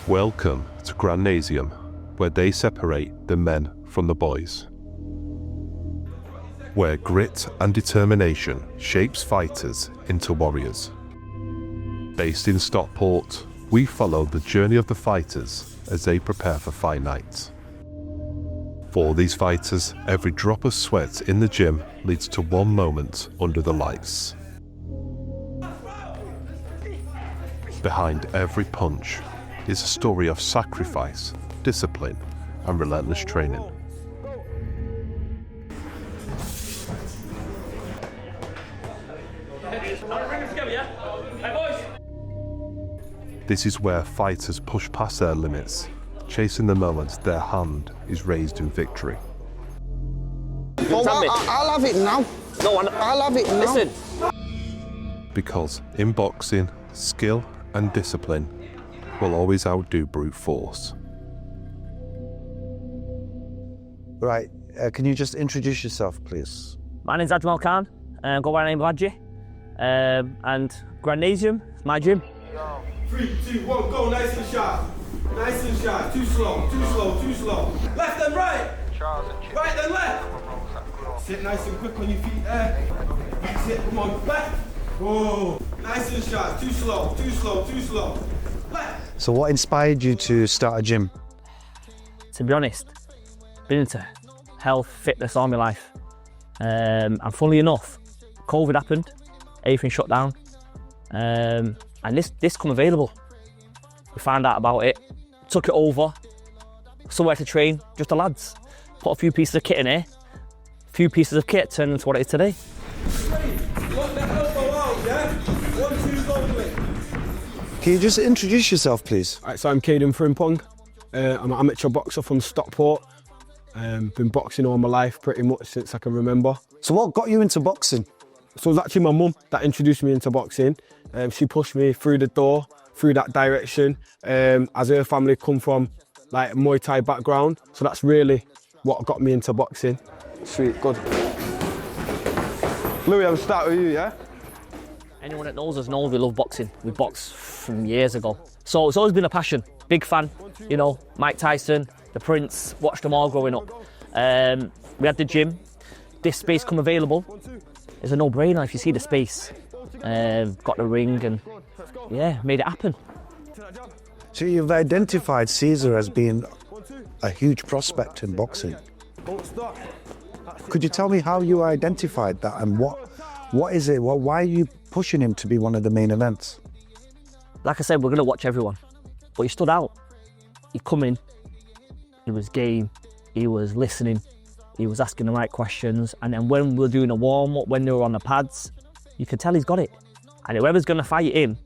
Welcome to Grandnasium, where they separate the men from the boys. Where grit and determination shapes fighters into warriors. Based in Stockport, we follow the journey of the fighters as they prepare for fight night. For these fighters, every drop of sweat in the gym leads to one moment under the lights. Behind every punch is a story of sacrifice, discipline, and relentless training. This is where fighters push past their limits, chasing the moment their hand is raised in victory. Well, I'll have it now. No, I'll have it now. Listen. Because in boxing, skill and discipline will always outdo brute force. Right, can you just introduce yourself, please? My name's Aji Khan, go by the name of Aji, and Grandnasium is my gym. 3, 2, 1, go, nice and sharp. Nice and sharp, too slow, too slow, too slow. Left and right. Right and left. Sit nice and quick on your feet there. That's it, come on, back. Whoa, nice and sharp, too slow, too slow, too slow. Left. So what inspired you to start a gym? To be honest, been into health, fitness all my life. And funnily enough, COVID happened, everything shut down. And this come available. We found out about it, took it over, somewhere to train, just the lads. Put a few pieces of kit in here, a few pieces of kit turned into what it is today. Lock that elbow out, yeah? 1, 2, go, quick. Can you just introduce yourself, please? Right, so I'm Frimzy. I'm an amateur boxer from Stockport. Been boxing all my life pretty much since I can remember. So what got you into boxing? So it was actually my mum that introduced me into boxing. She pushed me through the door, through that direction, as her family come from like a Muay Thai background. So that's really what got me into boxing. Sweet, good. Louis, I'll start with you, yeah? Anyone that knows us knows we love boxing. We boxed from years ago. So it's always been a passion. Big fan, you know, Mike Tyson, the Prince, watched them all growing up. We had the gym. This space come available. It's a no-brainer if you see the space. Got the ring and, yeah, made it happen. So you've identified Caesar as being a huge prospect in boxing. Could you tell me how you identified that and what is it? Why are you pushing him to be one of the main events? Like I said, we're going to watch everyone. But he stood out. He come in, he was game, he was listening, he was asking the right questions, and then when we were doing a warm-up, when they were on the pads, you could tell he's got it. And whoever's going to fight him,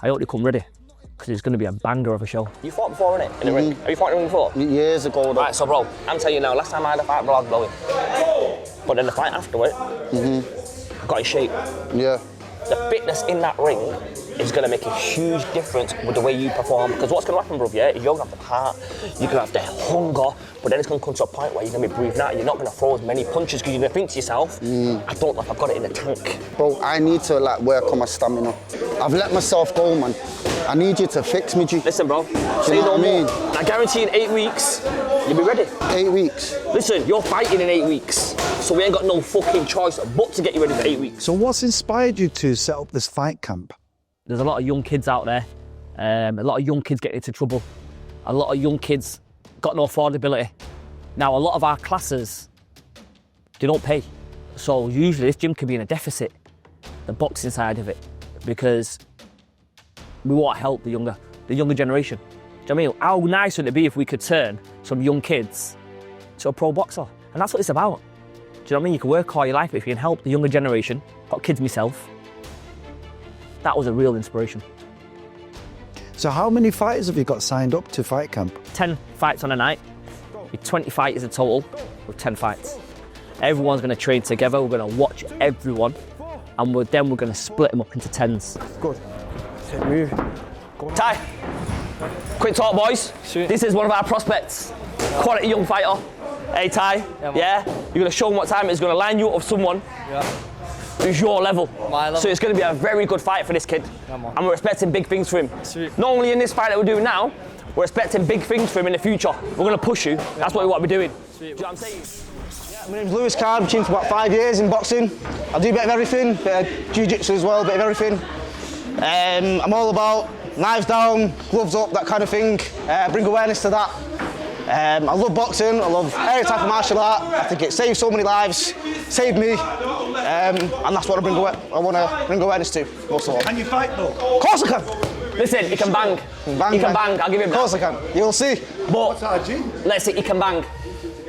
I hope they come ready, because it's going to be a banger of a show. You fought before, innit? In the ring? Have you fought in the ring before? Years ago. Right, so bro, I'm telling you now, last time I had a fight, bro, I was blowing. But then the fight after it, got in shape. Yeah. The fitness in that ring is going to make a huge difference with the way you perform. Because what's going to happen, bro, yeah, is you're going to have the heart, you're going to have the hunger, but then it's going to come to a point where you're going to be breathing out, you're not going to throw as many punches because you're going to think to yourself, I don't know if I've got it in the tank. Bro, I need to like work on my stamina. I've let myself go, man. I need you to fix me, G. Listen, bro, say you know no what I mean? more. I guarantee in 8 weeks, you'll be ready. 8 weeks. Listen, you're fighting in 8 weeks, so we ain't got no fucking choice but to get you ready for 8 weeks. So what's inspired you to set up this fight camp? There's a lot of young kids out there, a lot of young kids getting into trouble, a lot of young kids got no affordability. Now, a lot of our classes, they don't pay. So usually this gym can be in a deficit, the boxing side of it, because we want to help the younger generation. Do you know what I mean? How nice would it be if we could turn some young kids to a pro boxer? And that's what it's about. Do you know what I mean? You can work all your life, but if you can help the younger generation, got kids myself, that was a real inspiration. So how many fighters have you got signed up to fight camp? 10 fights on a night, with 20 fighters in total, with 10 fights. Everyone's going to train together, we're going to watch everyone, and then we're going to split them up into 10s. Good. Move. Ty, quick talk, boys. Sweet. This is one of our prospects, quality young fighter. Hey Ty, yeah? You're going to show him what time it is, going to line you up with someone. Yeah. who's your level. My level. So it's going to be a very good fight for this kid. And we're expecting big things for him. Sweet. Not only in this fight that we're doing now, we're expecting big things for him in the future. We're going to push you. That's what we want to be doing. Sweet. Do you know what I'm saying? My name's Lewis Card, I've been for about 5 years in boxing. I do a bit of everything, bit of jiu-jitsu as well, a bit of everything. I'm all about knives down, gloves up, that kind of thing. Bring awareness to that. I love boxing, I love every type of martial art. I think it saves so many lives, saved me, and that's what I want to bring awareness to, most of all. Can you fight though? Of course I can! Listen, he can bang. Bang, He can bang, I'll give him Of course that. I can, you'll see. But let's see, he can bang.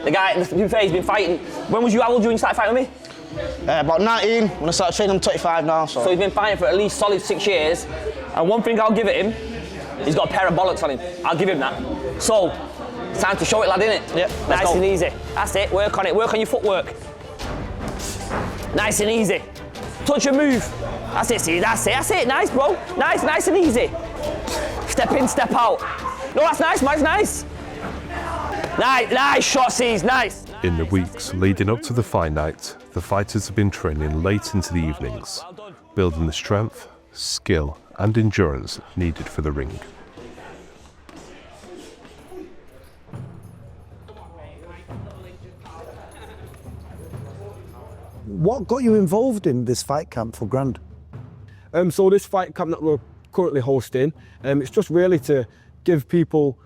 The guy, to be fair, he's been fighting. When was you, how old were you when you started fighting with me? About 19, when I started training, I'm 25 now. So he's been fighting for at least solid 6 years. And one thing I'll give it him, he's got a pair of bollocks on him. I'll give him that. So, it's time to show it, lad, innit? Yep, Nice go. and easy. That's it, work on it. Work on your footwork. Nice and easy. Touch and move. That's it, see, that's it, that's it. Nice, bro. Nice and easy. Step in, step out. No, that's nice, man, nice. Nice shot, C's, nice. In the weeks leading up to the fight night, the fighters have been training late into the evenings, building the strength, skill and endurance needed for the ring. What got you involved in this fight camp for Grand? So this fight camp that we're currently hosting, it's just really to give people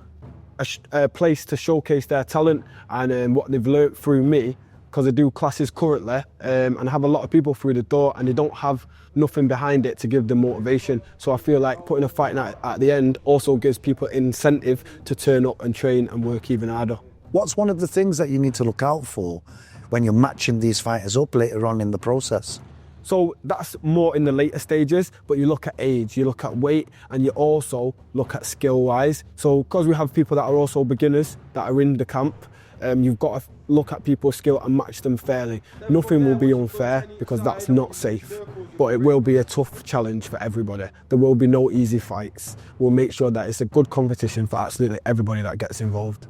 a place to showcase their talent and what they've learnt through me, because I do classes currently and I have a lot of people through the door and they don't have nothing behind it to give them motivation. So I feel like putting a fight night at the end also gives people incentive to turn up and train and work even harder. What's one of the things that you need to look out for when you're matching these fighters up later on in the process? So that's more in the later stages, but you look at age, you look at weight, and you also look at skill-wise. So because we have people that are also beginners that are in the camp, you've got to look at people's skill and match them fairly. Nothing will be unfair because that's not safe, but it will be a tough challenge for everybody. There will be no easy fights. We'll make sure that it's a good competition for absolutely everybody that gets involved.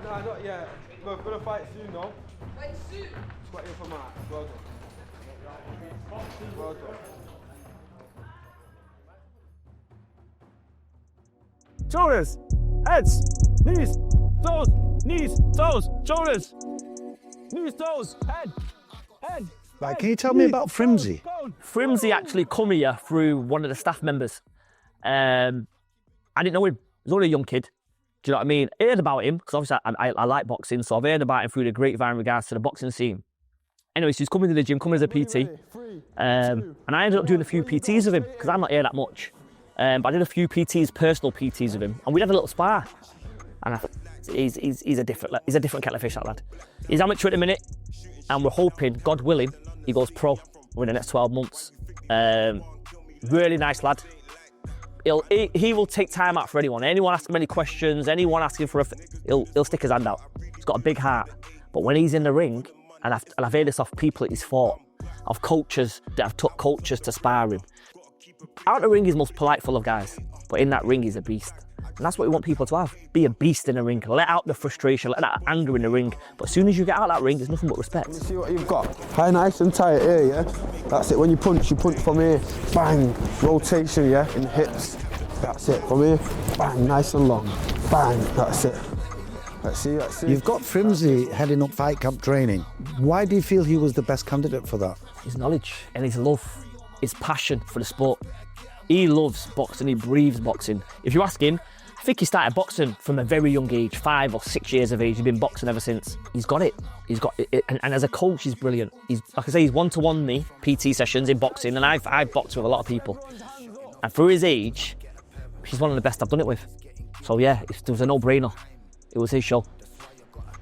No, not yet. We're gonna fight soon, though. Fight soon? Just waiting for Mark. Well done. Well done. Shoulders, heads, knees, toes, shoulders, knees, toes, head. Right, can you tell me about Frimzy? Frimzy actually come here through one of the staff members. I didn't know him. He was only a young kid. Do you know what I mean? I heard about him, because obviously I like boxing, so I've heard about him through the grapevine in regards to the boxing scene. Anyway, so he's coming to the gym, coming as a PT. And I ended up doing a few PTs with him, because I'm not here that much. But I did a few PTs, personal PTs with him, and we had a little spar. And he's a different kettle of fish, that lad. He's amateur at the minute, and we're hoping, God willing, he goes pro within the next 12 months. Really nice lad. He will take time out for anyone. Anyone asking him any questions, anyone asking for he'll stick his hand out. He's got a big heart. But when he's in the ring, and I've heard this off people that he's fought, of coaches that have took coaches to spar him. Out the ring, he's the most polite full of guys, but in that ring, he's a beast. And that's what we want people to have. Be a beast in the ring. Let out the frustration, let that anger in the ring. But as soon as you get out of that ring, there's nothing but respect. See what you've got. High, nice and tight here, yeah? That's it. When you punch from here. Bang. Rotation, yeah? In the hips. That's it. From here. Bang. Nice and long. Bang. That's it. Let's see. You've got Frimzy heading up fight camp training. Why do you feel he was the best candidate for that? His knowledge and his love, his passion for the sport. He loves boxing, he breathes boxing. If you ask him, I think he started boxing from a very young age, 5 or 6 years of age. He's been boxing ever since. He's got it. He's got it. And as a coach, he's brilliant. He's, like I say, he's one-to-one me, PT sessions in boxing, and I've boxed with a lot of people. And for his age, he's one of the best I've done it with. So yeah, it was a no-brainer. It was his show.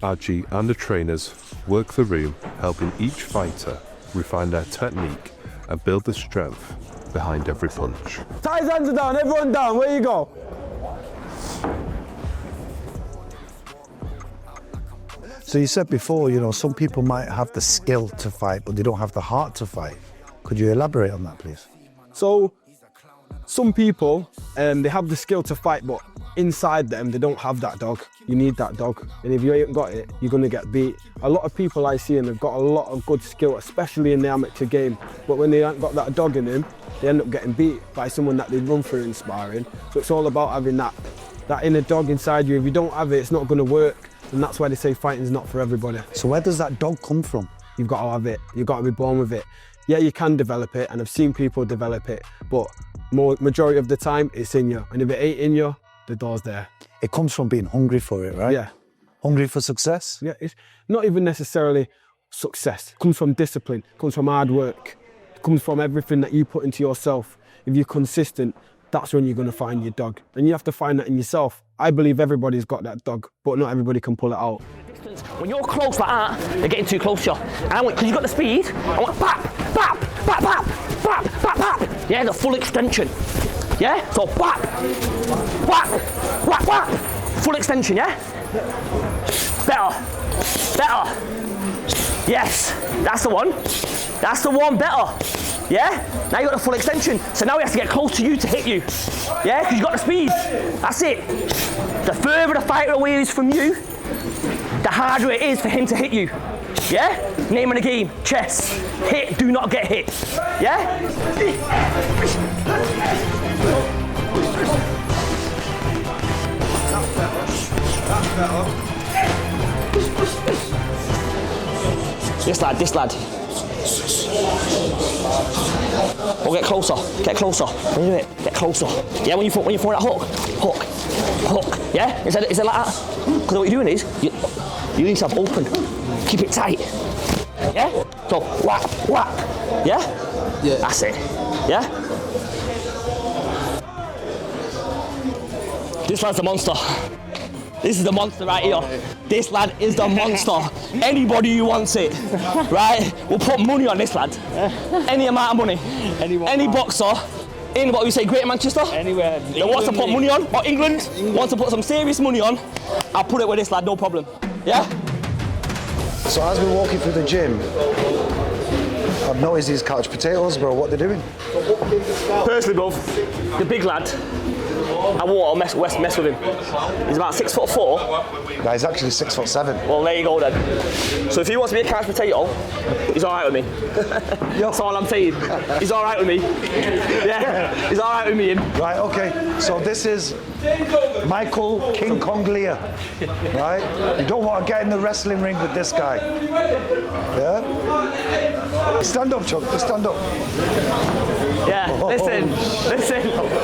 Aji and the trainers work the room, helping each fighter refine their technique and build the strength behind every punch. Tie his hands down, everyone down, where you go? So you said before, you know, some people might have the skill to fight, but they don't have the heart to fight. Could you elaborate on that, please? So, some people, they have the skill to fight, but inside them, they don't have that dog. You need that dog. And if you ain't got it, you're gonna get beat. A lot of people I see, and they've got a lot of good skill, especially in the amateur game. But when they ain't got that dog in them, they end up getting beat by someone that they run through in sparring. So it's all about having that inner dog inside you. If you don't have it, it's not gonna work. And that's why they say fighting's not for everybody. So where does that dog come from? You've got to have it. You've got to be born with it. Yeah, you can develop it, and I've seen people develop it, but majority of the time, it's in you. And if it ain't in you, the door's there. It comes from being hungry for it, right? Yeah. Hungry for success? Yeah, it's not even necessarily success. It comes from discipline, it comes from hard work, it comes from everything that you put into yourself. If you're consistent, that's when you're going to find your dog. And you have to find that in yourself. I believe everybody's got that dog, but not everybody can pull it out. When you're close like that, they're getting too close to you. And I want, because you've got the speed, I want bap, bap, bap, bap, bap, bap, bap. Yeah, the full extension. Yeah? So bap, whack, whack, whack. Full extension, yeah? Better, better. Yes, that's the one. That's the one, better. Yeah? Now you got the full extension. So now he has to get close to you to hit you. Yeah? Because you've got the speed. That's it. The further the fighter away is from you, the harder it is for him to hit you. Yeah? Name of the game, chess. Hit, do not get hit. Yeah? This lad. Oh, get closer. When you do it, get closer. Yeah, when you throw that hook. Yeah, is it like that? Because what you're doing is you need yourself open. Keep it tight. Yeah. So whack. Yeah. Yeah. That's it. Yeah. This lad's a monster. This is the monster right here. This lad is the monster. Anybody who wants it, right, will put money on this lad. Any amount of money. Any boxer in what we say, Greater Manchester, anywhere that wants to put money on, or England, wants to put some serious money on, I'll put it with this lad, no problem. Yeah? So as we're walking through the gym, I've noticed these couch potatoes, bro. What they're doing? Personally, bro, the big lad, I won't mess with him. He's about 6'4". Nah, he's actually 6'7". Well, there you go then. So if he wants to be a couch potato, he's all right with me. That's all I'm saying. He's all right with me. Yeah, he's all right with me. Right, okay. So this is Michael King Kong Lear, right? You don't want to get in the wrestling ring with this guy. Yeah? Stand up, Chuck. Just stand up. Yeah, listen.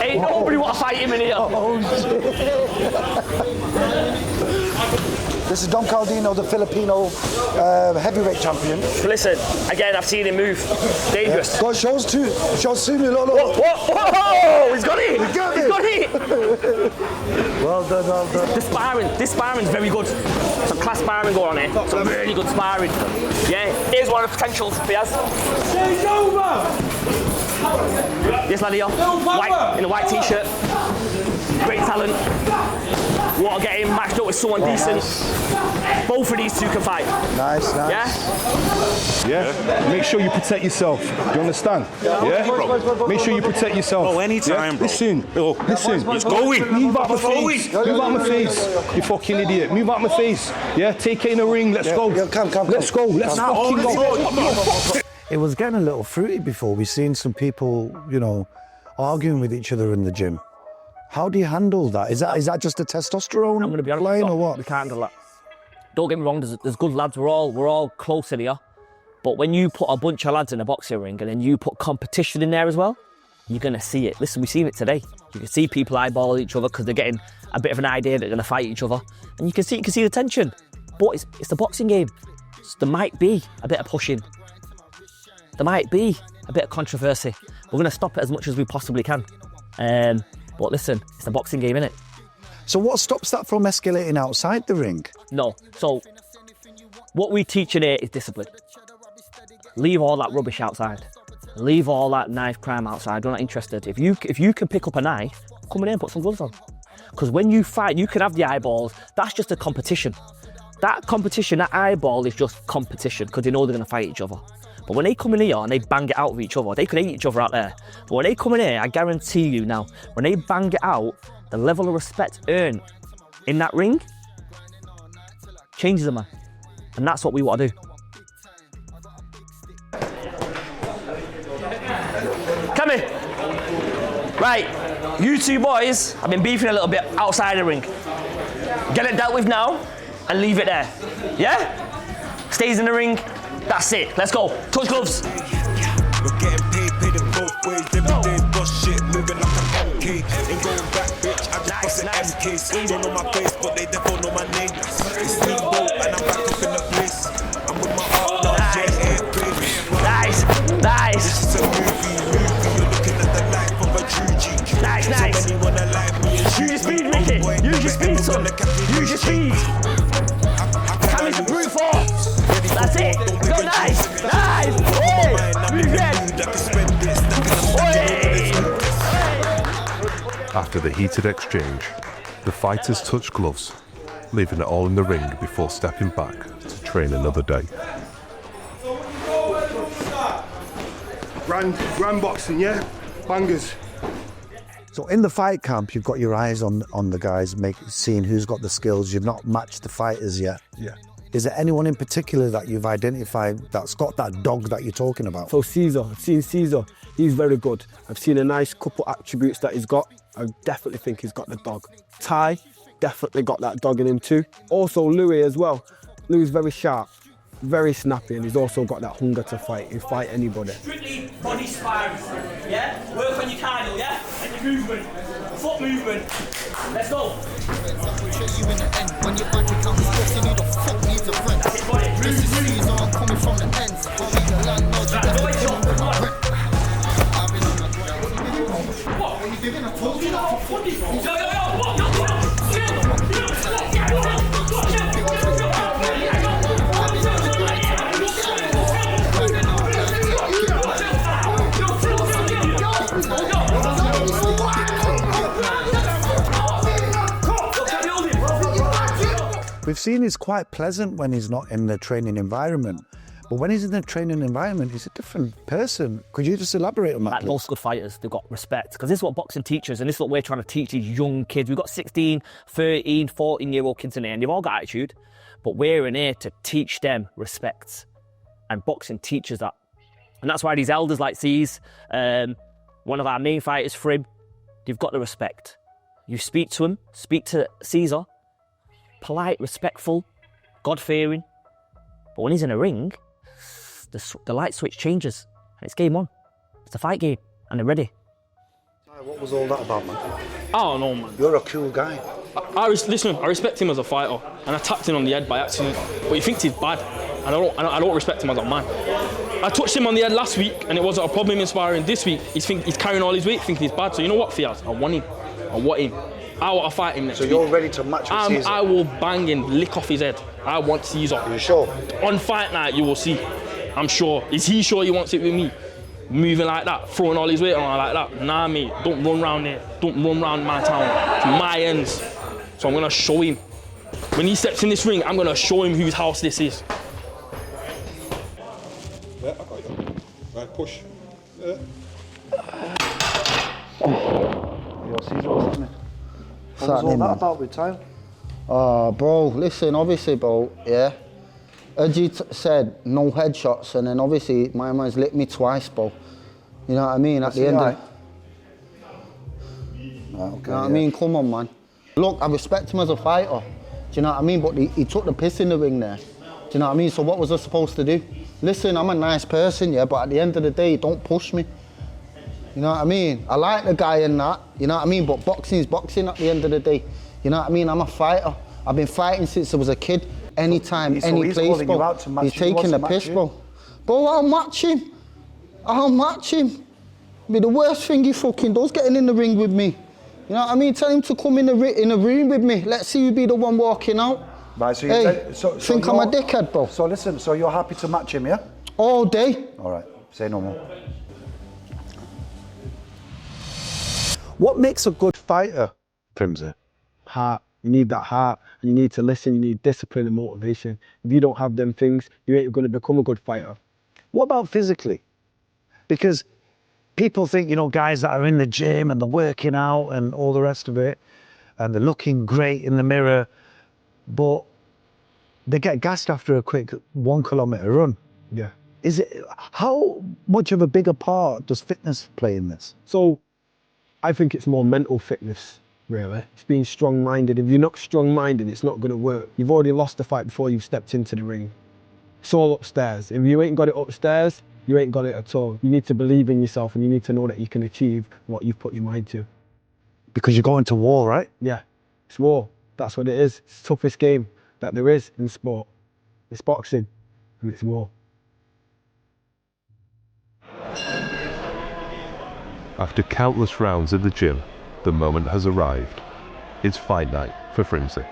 Ain't nobody want to fight him in here. Oh, shit. This is Don Caldino, the Filipino heavyweight champion. Listen, again, I've seen him move. Dangerous. Go, shows me, look. Whoa, he's got it. He's got it. Well done. This sparring's very good. Some class sparring going on here. Some really good sparring. Yeah, here's one of the potentials for us. It's over! This lad here, white, in a white t-shirt. Great talent. Want to get him matched up with someone decent. Both of these two can fight. Nice. Yeah? Make sure you protect yourself. Do you understand? Yeah? Make sure you protect yourself. Oh, anytime, bro. Listen. It's going. Move out my face. You fucking idiot. Move out my face. Yeah? Take it in the ring. Let's go. Come. Let's go. Let's fucking go. It was getting a little fruity before. We've seen some people, arguing with each other in the gym. How do you handle that? Is that just a testosterone I'm going to be honest, line or what? We can't handle that. Don't get me wrong, there's good lads, we're all close in here. But when you put a bunch of lads in a boxing ring and then you put competition in there as well, you're going to see it. Listen, we've seen it today. You can see people eyeball each other because they're getting a bit of an idea they're going to fight each other. And you can see the tension. But it's the boxing game. So there might be a bit of pushing. There might be a bit of controversy. We're going to stop it as much as we possibly can. But listen, it's a boxing game, innit? So what stops that from escalating outside the ring? No. So what we teach in here is discipline. Leave all that rubbish outside. Leave all that knife crime outside. We're not interested. If you can pick up a knife, come in here and put some gloves on. Because when you fight, you can have the eyeballs. That's just a competition. That competition, that eyeball is just competition because they know they're going to fight each other. But when they come in here and they bang it out with each other, they could hate each other out there. But when they come in here, I guarantee you now, when they bang it out, the level of respect earned in that ring changes a man. And that's what we want to do. Come here. Right, you two boys have been beefing a little bit outside the ring. Get it dealt with now and leave it there. Yeah? Stays in the ring, that's it. Let's go. Touch gloves. We're getting paid in both ways. Every day, boss shit, moving like a pancake. Ain't going back, bitch. I just bust an MKs. Don't know my face, but they never know my name. It's Steamboat, and I'm back up in the place. I'm with my heart, now, yeah, baby. Nice, nice. This is a movie. You're looking at the life of a true G. Nice, nice. So many wanna like me. Use your speed, Ricky. Use your speed, son. Use your speed. Cammy's a brute force. That's it. Go nice. Nice. Hey. Move it. After the heated exchange, the fighters touch gloves, leaving it all in the ring before stepping back to train another day. Grand boxing, yeah? Bangers. So in the fight camp, you've got your eyes on the guys, seeing who's got the skills. You've not matched the fighters yet. Yeah. Is there anyone in particular that you've identified that's got that dog that you're talking about? So Caesar, I've seen Caesar, he's very good. I've seen a nice couple attributes that he's got. I definitely think he's got the dog. Ty, definitely got that dog in him too. Also Louis as well. Louis is very sharp, very snappy, and he's also got that hunger to fight. He'll fight anybody. Strictly body sparring, yeah? Work on your cardio, yeah? And your movement, foot movement. Let's go. That's it, body. Move. We've seen he's quite pleasant when he's not in the training environment. But when he's in the training environment, he's a different person. Could you just elaborate on that? Like most good fighters, they've got respect. Because this is what boxing teaches, and this is what we're trying to teach these young kids. We've got 16, 13, 14-year-old kids in here, and they've all got attitude. But we're in here to teach them respect. And boxing teaches that. And that's why these elders like C's, one of our main fighters, Frim, they've got the respect. You speak to him, speak to Caesar, polite, respectful, God-fearing. But when he's in a ring, the light switch changes and it's game on. It's a fight game and they're ready. What was all that about, man? I don't know, man. You're a cool guy. Listen, I respect him as a fighter, and I tapped him on the head by accident. But he thinks he's bad, and I don't respect him as a man. I touched him on the head last week, and it wasn't a problem in sparring. This week, he's carrying all his weight, thinking he's bad. So you know what, Fiaz? I want him. I want to fight him next week. So you're ready to match with Caesar? I will bang him, lick off his head. I want Caesar. Are you sure? On fight night, you will see. I'm sure. Is he sure he wants it with me? Moving like that, throwing all his weight on like that. Nah, mate, don't run round there. Don't run round my town. It's my ends. So I'm gonna show him. When he steps in this ring, I'm gonna show him whose house this is. Yeah, I got you. Right, push. Yo, Caesar, what's happening? What was all that about with Tyler? Oh, bro, listen, obviously, bro, yeah. Aji said no headshots, and then obviously my man's licked me twice, bro. You know what I mean? At the end of you know what I mean? Come on, man. Look, I respect him as a fighter. Do you know what I mean? But he took the piss in the ring there. Do you know what I mean? So what was I supposed to do? Listen, I'm a nice person, yeah, but at the end of the day, don't push me. You know what I mean? I like the guy and that, you know what I mean? But boxing's boxing at the end of the day. You know what I mean? I'm a fighter. I've been fighting since I was a kid. Anytime, any place, bro. He's taking the piss, bro. Bro, I'll match him. I'll match him. Be the worst thing he fucking does, getting in the ring with me. You know what I mean? Tell him to come in the room with me. Let's see who be the one walking out. Right, so hey, think I'm a dickhead, bro. So listen, so you're happy to match him, yeah? All day. All right, say no more. What makes a good fighter, Frimzy? Heart. You need that heart, and you need to listen. You need discipline and motivation. If you don't have them things, you ain't going to become a good fighter. What about physically? Because people think, you know, guys that are in the gym and they're working out and all the rest of it, and they're looking great in the mirror, but they get gassed after a quick 1 kilometre run. Yeah. How much of a bigger part does fitness play in this? So I think it's more mental fitness, really. It's being strong-minded. If you're not strong-minded, it's not going to work. You've already lost the fight before you've stepped into the ring. It's all upstairs. If you ain't got it upstairs, you ain't got it at all. You need to believe in yourself and you need to know that you can achieve what you've put your mind to. Because you're going to war, right? Yeah, it's war. That's what it is. It's the toughest game that there is in sport. It's boxing and it's war. After countless rounds in the gym, the moment has arrived. It's fight night for Frimzy.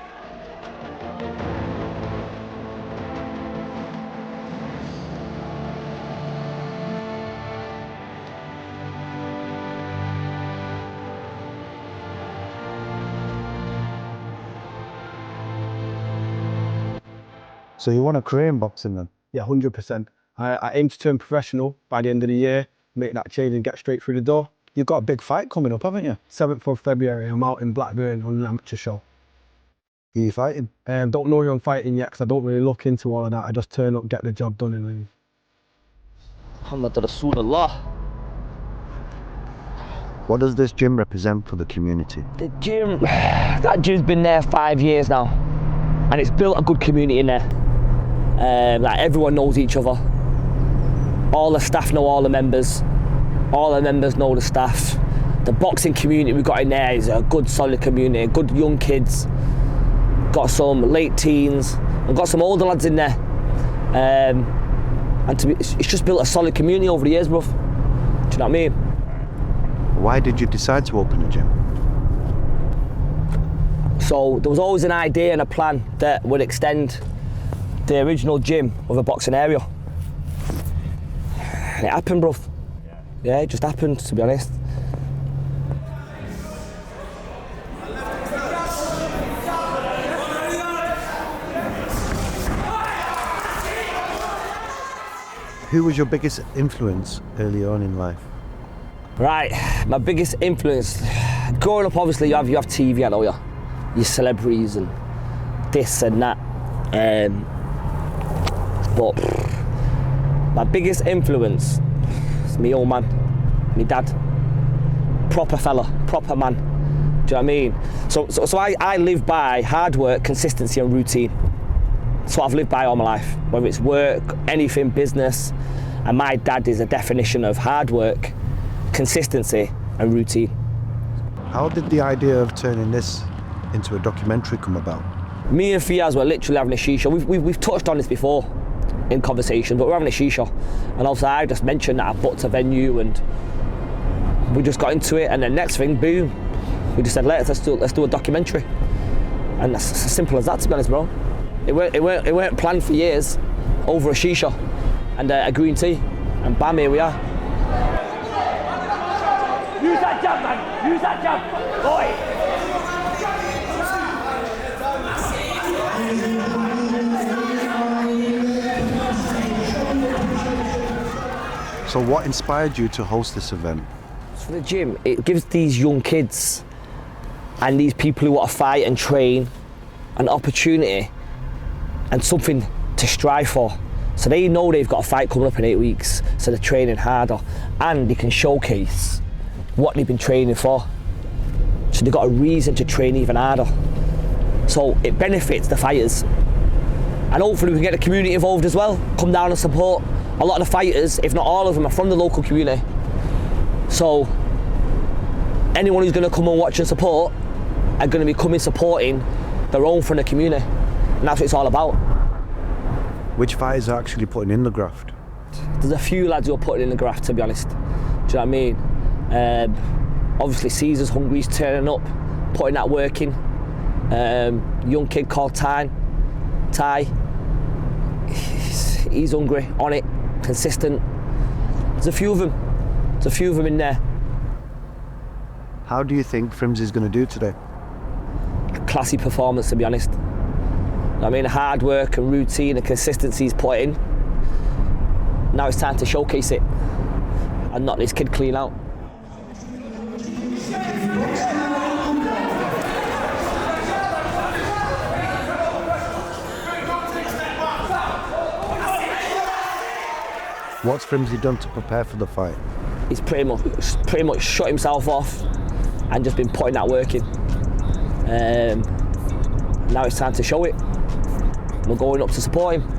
So you want a career in boxing then? Yeah, 100%. I aim to turn professional by the end of the year, make that change and get straight through the door. You've got a big fight coming up, haven't you? 7th of February, I'm out in Blackburn on an amateur show. Who are you fighting? Don't know who I'm fighting yet because I don't really look into all of that. I just turn up, get the job done and leave. Muhammad Rasulullah. What does this gym represent for the community? The gym, that gym's been there 5 years now. And it's built a good community in there. Like everyone knows each other. All the staff know all the members. All the members know the staff. The boxing community we've got in there is a good solid community, good young kids. Got some late teens, and got some older lads in there. And it's just built a solid community over the years, bruv. Do you know what I mean? Why did you decide to open a gym? So there was always an idea and a plan that would extend the original gym with a boxing area. And it happened, bruv. Yeah, it just happened, to be honest. Who was your biggest influence early on in life? Right, my biggest influence. Growing up, obviously, you have TV, I know you. Your celebrities and this and that. But my biggest influence is my old man, my dad. Proper fella, proper man. Do you know what I mean? So I live by hard work, consistency and routine. That's what I've lived by all my life, whether it's work, anything, business. And my dad is a definition of hard work, consistency and routine. How did the idea of turning this into a documentary come about? Me and Fiaz were literally having a shisha. We've touched on this before in conversation, but we're having a shisha. And also I just mentioned that I booked a venue and we just got into it, and then next thing, boom, we just said let's do a documentary. And that's as simple as that, to be honest, bro. It weren't planned for years over a shisha and a green tea, and bam, here we are. Use that jab, man! Use that jab! Boy! So what inspired you to host this event? For the gym, it gives these young kids and these people who want to fight and train an opportunity and something to strive for. So they know they've got a fight coming up in 8 weeks, so they're training harder and they can showcase what they've been training for. So they've got a reason to train even harder. So it benefits the fighters. And hopefully we can get the community involved as well, come down and support. A lot of the fighters, if not all of them, are from the local community. So anyone who's going to come and watch and support are going to be coming supporting their own from the community. And that's what it's all about. Which fighters are actually putting in the graft? There's a few lads who are putting in the graft, to be honest. Do you know what I mean? Obviously Caesar's hungry, he's turning up, putting that work in. Young kid called Ty. He's hungry, on it, consistent. There's a few of them in there. How do you think Frimzy's going to do today? A classy performance, to be honest. I mean, hard work and routine and consistency he's put in. Now it's time to showcase it and knock this kid clean out. What's Frimzy done to prepare for the fight? He's pretty much shut himself off and just been putting that work in. Now it's time to show it. We're going up to support him.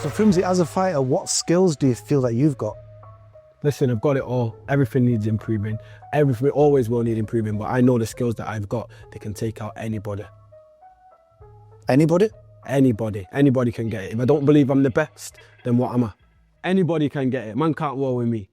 So Frimzy, as a fighter, what skills do you feel that you've got? Listen, I've got it all. Everything needs improving. Everything always will need improving, but I know the skills that I've got, they can take out anybody. Anybody? Anybody. Anybody can get it. If I don't believe I'm the best, then what am I? Anybody can get it. Man can't war with me.